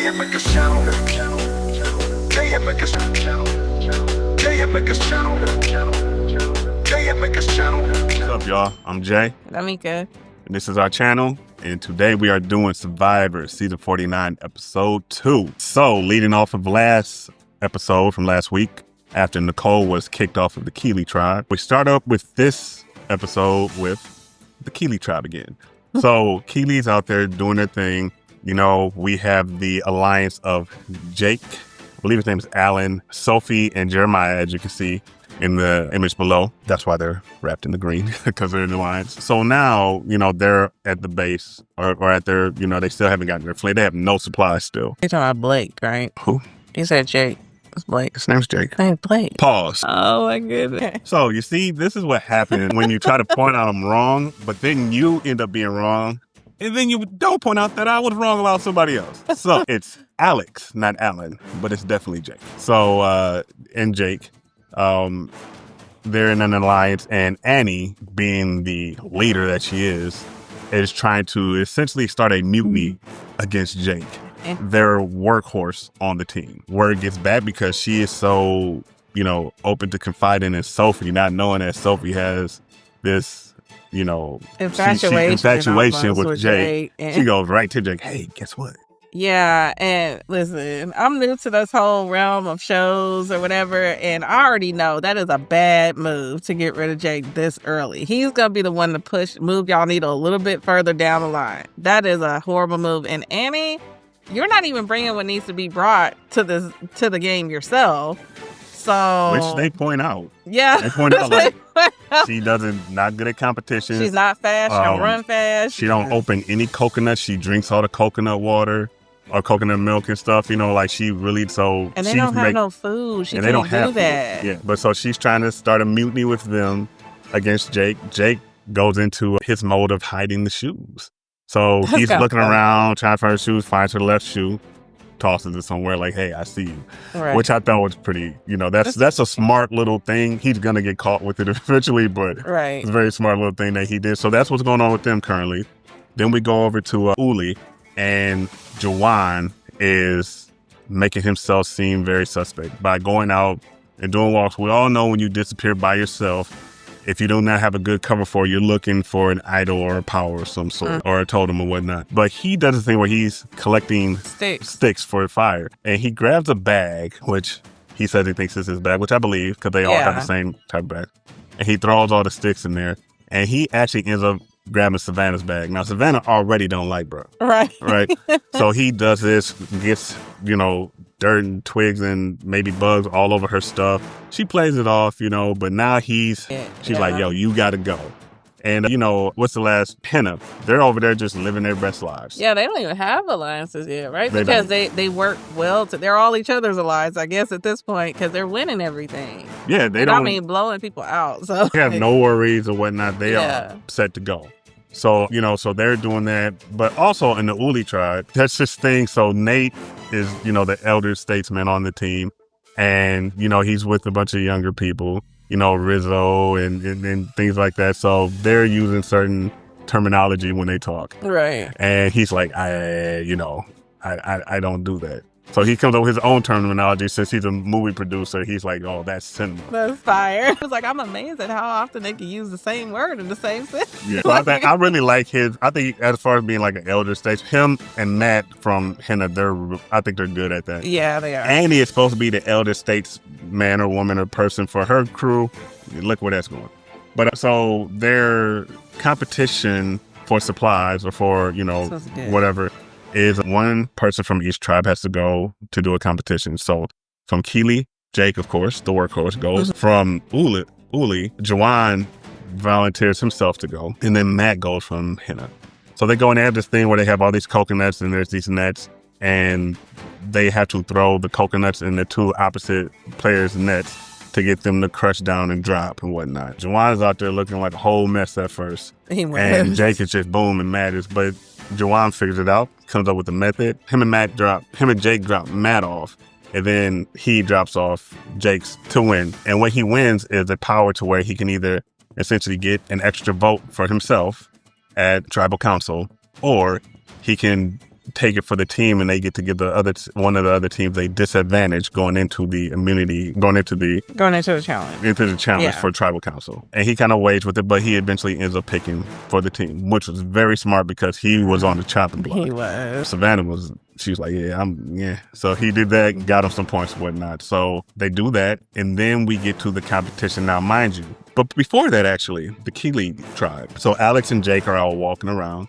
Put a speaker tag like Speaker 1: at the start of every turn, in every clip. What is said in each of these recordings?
Speaker 1: and Meka's channel. Jey and Meka's channel. Jey and Meka's channel. Jey and Meka's channel.
Speaker 2: What's up, y'all? I'm Jey.
Speaker 3: And I'm Meka.
Speaker 2: And this is our channel. And today we are doing Survivor Season 49, Episode 2. So, leading off of last episode from last week, after Nicole was kicked off of the Kele tribe, we start up with this episode with the Kele tribe again. So, Kele's out there doing their thing. You know, we have the alliance of Jake, I believe his name is Alan, Sophie, and Jeremiah, as you can see in the image below. That's why they're wrapped in the green, because they're in the alliance. So now, you know, they're at the base, or at their, you know, they still haven't gotten their flight. They have no supplies still.
Speaker 3: You're talking about Blake, right?
Speaker 2: Who?
Speaker 3: You said Jake. It's Blake.
Speaker 2: His name's Jake.
Speaker 3: His name's Blake.
Speaker 2: Pause.
Speaker 3: Oh, my goodness.
Speaker 2: So, you see, this is what happens when you try to point out I'm wrong, but then you end up being wrong. And then you don't point out that I was wrong about somebody else. So it's Alex, not Alan, but it's definitely Jake. So, and Jake, they're in an alliance, and Annie, being the leader that she is trying to essentially start a mutiny against Jake, their workhorse on the team. Word gets bad because she is so, you know, open to confiding in Sophie, not knowing that Sophie has this, you know, infatuation with Jake. She goes right to Jake. Hey, guess what?
Speaker 3: Yeah, and listen, I'm new to this whole realm of shows or whatever, and I already know that is a bad move to get rid of Jake this early. He's gonna be the one to move y'all needle a little bit further down the line. That is a horrible move. And Annie, you're not even bringing what needs to be brought to the game yourself. So,
Speaker 2: which they point out.
Speaker 3: Yeah.
Speaker 2: They point out like she not good at competition.
Speaker 3: She's not fast. She don't run fast.
Speaker 2: She don't open any coconuts. She drinks all the coconut water or coconut milk and stuff. You know, like she really
Speaker 3: And they don't have no food. She can't do that.
Speaker 2: Yeah, but so she's trying to start a mutiny with them against Jake. Jake goes into his mode of hiding the shoes. So he's looking around, trying to find her shoes, finds her left shoe, tosses it somewhere like, hey, I see you.
Speaker 3: Right.
Speaker 2: Which I thought was pretty, you know, that's a smart little thing. He's going to get caught with it eventually, but it's a very smart little thing that he did. So that's what's going on with them currently. Then we go over to Uli, and Juwan is making himself seem very suspect by going out and doing walks. We all know when you disappear by yourself, if you do not have a good cover for it, you're looking for an idol or a power of some sort, or a totem or whatnot. But he does this thing where he's collecting sticks for fire. And he grabs a bag, which he says he thinks is his bag, which I believe, because they all have the same type of bag. And he throws all the sticks in there. And he actually ends up grabbing Savannah's bag. Now, Savannah already don't like bro.
Speaker 3: Right.
Speaker 2: So he does this, gets, you know, dirt and twigs and maybe bugs all over her stuff. She plays it off, you know, but now she's like, yo, you gotta go. And, you know, what's the last? Hina. They're over there just living their best lives.
Speaker 3: Yeah, they don't even have alliances yet, right? Because they work well. They're all each other's allies, I guess, at this point, because they're winning everything.
Speaker 2: Yeah, they don't.
Speaker 3: I mean, blowing people out. So
Speaker 2: they have no worries or whatnot. They are set to go. So, you know, so they're doing that. But also in the Uli tribe, that's this thing. So Nate is, you know, the elder statesman on the team. And, you know, he's with a bunch of younger people, you know, Rizzo and things like that. So they're using certain terminology when they talk.
Speaker 3: Right.
Speaker 2: And he's like, I don't do that. So he comes up with his own terminology. Since he's a movie producer, he's like, oh, that's cinema.
Speaker 3: That's fire. It's like, I'm amazed at how often they can use the same word in the same sentence.
Speaker 2: Yeah, so I really like I think as far as being like an elder statesman, him and Matt from Hina, I think they're good at that.
Speaker 3: Yeah, they are.
Speaker 2: Annie is supposed to be the elder statesman or woman or person for her crew. Look where that's going. But so their competition for supplies or for, you know, whatever, is one person from each tribe has to go to do a competition. So from Kele, Jake, of course, the workhorse, goes. From Uli, Juwan volunteers himself to go. And then Matt goes from Hina. So they go and they have this thing where they have all these coconuts and there's these nets. And they have to throw the coconuts in the two opposite players' nets to get them to crush down and drop and whatnot. Juwan's out there looking like a whole mess at first. And Jake is just boom and mad. But Juwan figures it out, comes up with a method. Him and Jake drop Matt off, and then he drops off Jake's to win. And what he wins is a power to where he can either essentially get an extra vote for himself at tribal council, or he can take it for the team, and they get to give one of the other teams a disadvantage going into the challenge for tribal council. And he kind of waged with it, but he eventually ends up picking for the team, which was very smart because he was on the chopping block.
Speaker 3: He was.
Speaker 2: Savannah she was like, yeah. So he did that, got him some points and whatnot. So they do that, and then we get to the competition. Now, mind you, but before that, actually, the Kele tribe. So Alex and Jake are all walking around,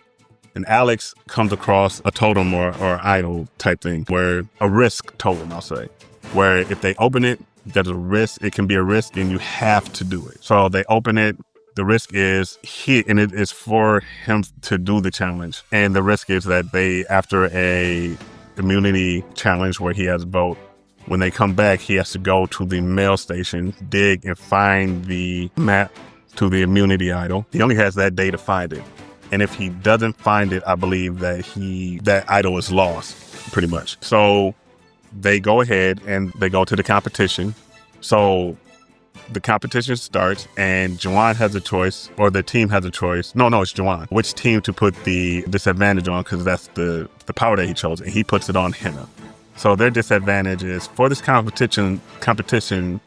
Speaker 2: and Alex comes across a totem or idol type thing, where a risk totem, I'll say, where if they open it, there's a risk. It can be a risk, and you have to do it. So they open it. The risk is and it is for him to do the challenge. And the risk is that after a immunity challenge where he has a vote, when they come back, he has to go to the mail station, dig and find the map to the immunity idol. He only has that day to find it. And if he doesn't find it, I believe that idol is lost, pretty much. So they go ahead and they go to the competition. So the competition starts, and Juwan has a choice, or the team has a choice. No, it's Juwan. Which team to put the disadvantage on, because that's the power that he chose, and he puts it on Hina. So their disadvantage is for this competition,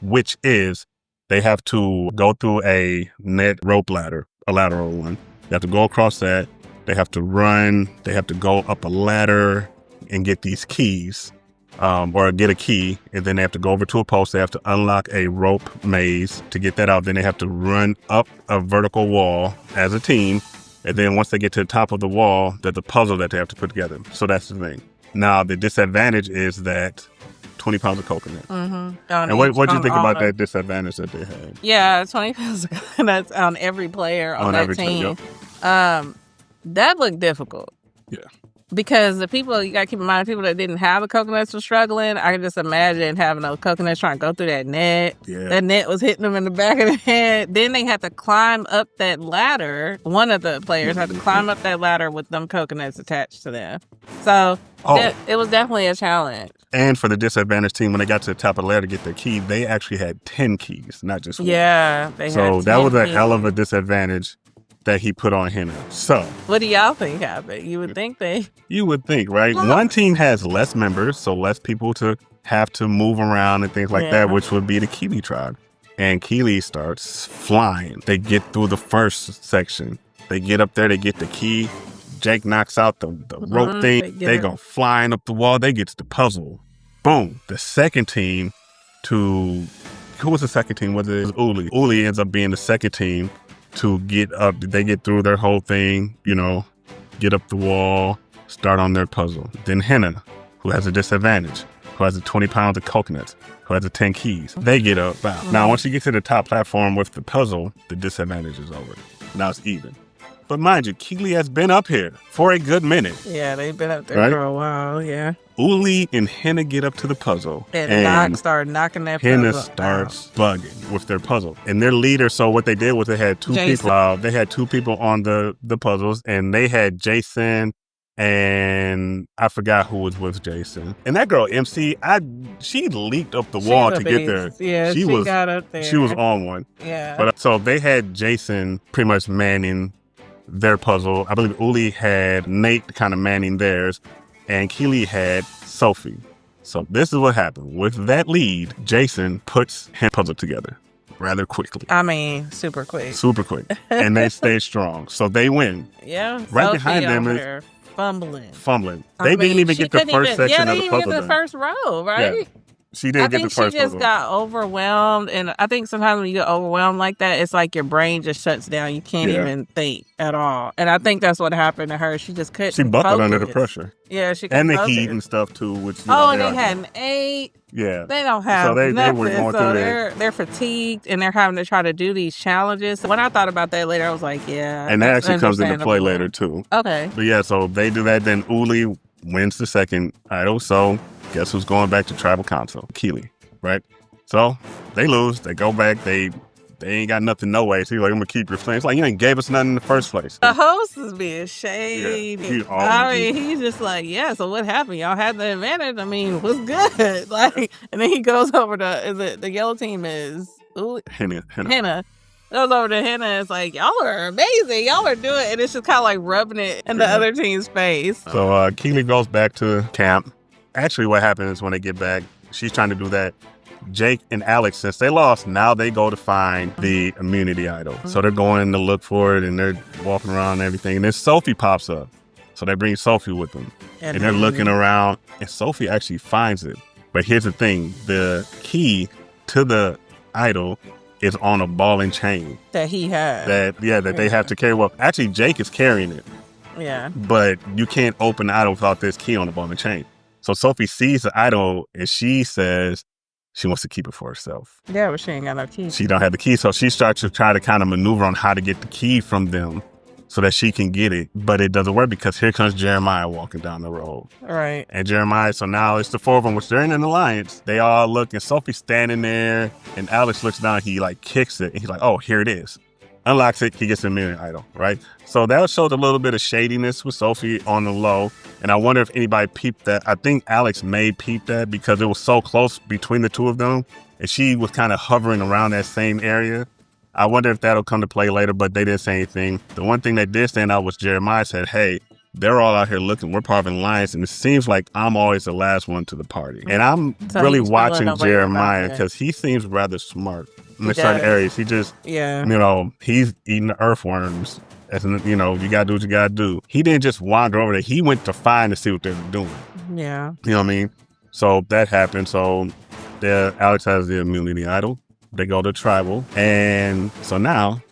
Speaker 2: which is they have to go through a net rope ladder, a lateral one. They have to go across that. They have to run. They have to go up a ladder and get these keys. Or get a key, and then they have to go over to a post. They have to unlock a rope maze to get that out. Then they have to run up a vertical wall as a team. And then once they get to the top of the wall, there's a puzzle that they have to put together. So that's the thing. Now, the disadvantage is that 20 pounds of coconut.
Speaker 3: Mm-hmm.
Speaker 2: And what do you think about that disadvantage that they had?
Speaker 3: Yeah, 20 pounds of coconut on every player on that team.
Speaker 2: Yep.
Speaker 3: That looked difficult.
Speaker 2: Yeah.
Speaker 3: Because the people, you got to keep in mind, people that didn't have the coconuts were struggling. I can just imagine having those coconuts trying to go through that net.
Speaker 2: Yeah.
Speaker 3: That net was hitting them in the back of the head. Then they had to climb up that ladder. One of the players had to climb up that ladder with them coconuts attached to them. So it was definitely a challenge.
Speaker 2: And for the disadvantaged team, when they got to the top of the ladder to get their key, they actually had 10 keys, not just one.
Speaker 3: Yeah.
Speaker 2: So that was a hell of a disadvantage that he put on Hina. So
Speaker 3: what do y'all think happened? You would think, right?
Speaker 2: One team has less members, so less people to have to move around and things like that, which would be the Kele tribe. And Kele starts flying. They get through the first section. They get up there, they get the key. Jake knocks out the rope thing. They go flying up the wall. They get to the puzzle. Boom. The second team who was the second team? Was it Uli? Uli ends up being the second team to get up. They get through their whole thing, get up the wall, start on their puzzle. Then Hina, who has a disadvantage, who has 20 pounds of coconuts, who has 10 keys. They get up. Wow. Now, once you get to the top platform with the puzzle, the disadvantage is over. Now it's even. But mind you, Kele has been up here for a good minute.
Speaker 3: Yeah, they've been up there for a while, yeah.
Speaker 2: Uli and Hina get up to the puzzle.
Speaker 3: And start knocking that puzzle.
Speaker 2: Hina starts bugging with their puzzle. And their leader, so what they did was they had two people. They had two people on the puzzles, and they had Jason, and I forgot who was with Jason. And that girl, MC, she leaped up the wall to get there.
Speaker 3: Yeah, she got up there.
Speaker 2: She was on one.
Speaker 3: Yeah.
Speaker 2: But so they had Jason pretty much manning their puzzle. I believe Uli had Nate kind of manning theirs, and Kele had Sophie. So this is what happened. With that lead, Jason puts his puzzle together rather quickly.
Speaker 3: I mean, super quick.
Speaker 2: And they stay strong. So they win.
Speaker 3: Yeah.
Speaker 2: Right
Speaker 3: Sophie
Speaker 2: behind them is
Speaker 3: fumbling.
Speaker 2: They didn't even get the first section of the puzzle.
Speaker 3: Yeah, they didn't even get the first row, right?
Speaker 2: Yeah. She didn't get the first
Speaker 3: puzzle. I think she just got overwhelmed. And I think sometimes when you get overwhelmed like that, it's like your brain just shuts down. You can't even think at all. And I think that's what happened to her. She just couldn't
Speaker 2: She buckled under the pressure.
Speaker 3: Yeah, she couldn't
Speaker 2: And the
Speaker 3: focus.
Speaker 2: heat and stuff, too. Which,
Speaker 3: and they had an 8.
Speaker 2: Yeah.
Speaker 3: They don't have
Speaker 2: so they
Speaker 3: nothing.
Speaker 2: were going
Speaker 3: so
Speaker 2: through
Speaker 3: they're fatigued, and they're having to try to do these challenges. When I thought about that later, I was like, yeah.
Speaker 2: And that actually comes into play later, too.
Speaker 3: Okay.
Speaker 2: But yeah, so they do that. Then Uli wins the second idol. So guess who's going back to tribal council? Kele. Right? So they lose. They go back. They ain't got nothing no way. So he's like, I'm going to keep your flame. It's like, you ain't gave us nothing in the first place.
Speaker 3: The host is being shady.
Speaker 2: Yeah,
Speaker 3: he's just like, yeah, so what happened? Y'all had the advantage. I mean, what's good? And then he goes over to, the yellow team is
Speaker 2: Hina.
Speaker 3: goes over to Hina and it's like, y'all are amazing. Y'all are doing it. And it's just kind of like rubbing it in the other team's face.
Speaker 2: So Kele goes back to camp. Actually, what happens when they get back, she's trying to do that. Jake and Alex, since they lost, now they go to find the immunity idol. So they're going to look for it and they're walking around and everything. And then Sophie pops up. So they bring Sophie with them. And they're looking around and Sophie actually finds it. But here's the thing. The key to the idol is on a ball and chain.
Speaker 3: That he has.
Speaker 2: That they have to carry. Well, actually, Jake is carrying it.
Speaker 3: Yeah.
Speaker 2: But you can't open the idol without this key on the ball and chain. So Sophie sees the idol and she says, she wants to keep it for herself.
Speaker 3: Yeah, but she ain't got no key.
Speaker 2: She don't have the key. So she starts to try to kind of maneuver on how to get the key from them so that she can get it. But it doesn't work because here comes Jeremiah walking down the road.
Speaker 3: Right.
Speaker 2: And Jeremiah, so now it's the four of them, which they're in an alliance. They all look and Sophie's standing there and Alex looks down, he like kicks it. And he's like, oh, here it is. Unlocks it, he gets the immunity idol, right? So that shows a little bit of shadiness with Sophie on the low. And I wonder if anybody peeped that. I think Alex may peep that because it was so close between the two of them. And she was kind of hovering around that same area. I wonder if that'll come to play later, but they didn't say anything. The one thing that did stand out was Jeremiah said, hey, they're all out here looking. We're part of an alliance. And it seems like I'm always the last one to the party. And I'm really watching Jeremiah because he seems rather smart in certain areas. He just, he's eating the earthworms. As in, you got to do what you got to do. He didn't just wander over there. He went to find to see what they were doing.
Speaker 3: Yeah.
Speaker 2: You know what I mean? So that happened. So Alex has the immunity idol. They go to tribal. And so now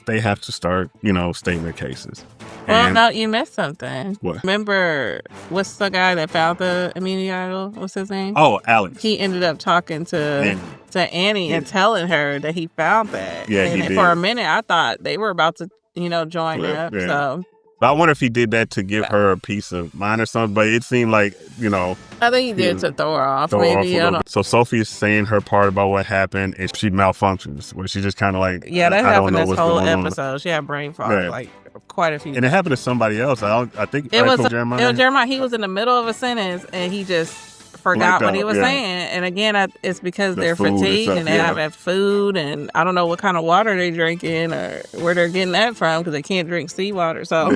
Speaker 2: they have to start, stating their cases.
Speaker 3: Well, no, you missed something.
Speaker 2: What?
Speaker 3: Remember, what's the guy that found the immunity idol? What's his name?
Speaker 2: Oh, Alex.
Speaker 3: He ended up talking to Annie and telling her that he found that.
Speaker 2: Yeah,
Speaker 3: and
Speaker 2: he did.
Speaker 3: For a minute, I thought they were about to, join up.
Speaker 2: Yeah.
Speaker 3: So.
Speaker 2: But I wonder if he did that to give her a peace of mind or something. But it seemed like,
Speaker 3: I think he did to throw her off, maybe.
Speaker 2: So Sophie is saying her part about what happened and she malfunctions. Where she just kind of like,
Speaker 3: yeah, that happened this whole episode.
Speaker 2: On.
Speaker 3: She had brain fog, like quite a few.
Speaker 2: And it happened to somebody else. I think
Speaker 3: it was
Speaker 2: Jeremiah.
Speaker 3: It was Jeremiah. He was in the middle of a sentence and he just forgot what he was saying. And again, it's because they're fatigued and they haven't had food and I don't know what kind of water they're drinking or where they're getting that from because they can't drink seawater. So,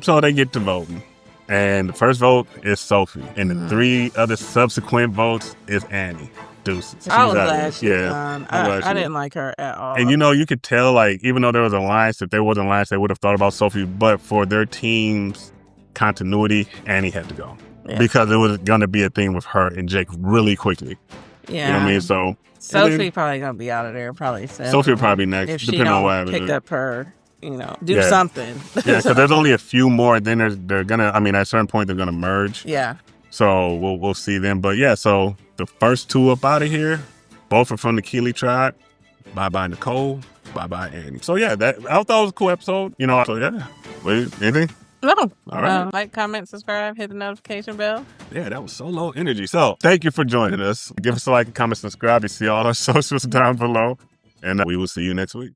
Speaker 2: So they get to voting. And the first vote is Sophie. And the three other subsequent votes is Annie. Deuces.
Speaker 3: I was glad she won. I didn't like her at all.
Speaker 2: And you could tell, like, even though there was an alliance, if there wasn't an alliance, they would have thought about Sophie. But for their team's continuity, Annie had to go. Yeah. Because it was going to be a thing with her and Jake really quickly.
Speaker 3: Yeah.
Speaker 2: You know what I mean? So
Speaker 3: Sophie probably going to be out of there probably soon.
Speaker 2: Sophie will probably be next,
Speaker 3: if
Speaker 2: depending on what happens.
Speaker 3: Pick up her, do something.
Speaker 2: Yeah, because there's only a few more. Then they're going to, at a certain point, they're going to merge.
Speaker 3: Yeah.
Speaker 2: So we'll see them. But yeah, so the first two up out of here, both are from the Kele tribe. Bye-bye, Nicole. Bye-bye, Annie. So yeah, I thought it was a cool episode. So yeah. Wait, anything?
Speaker 3: No.
Speaker 2: All right.
Speaker 3: Like, comment, subscribe, hit the notification bell.
Speaker 2: Yeah, that was so low energy. So thank you for joining us. Give us a like, comment, subscribe. You see all our socials down below. And we will see you next week.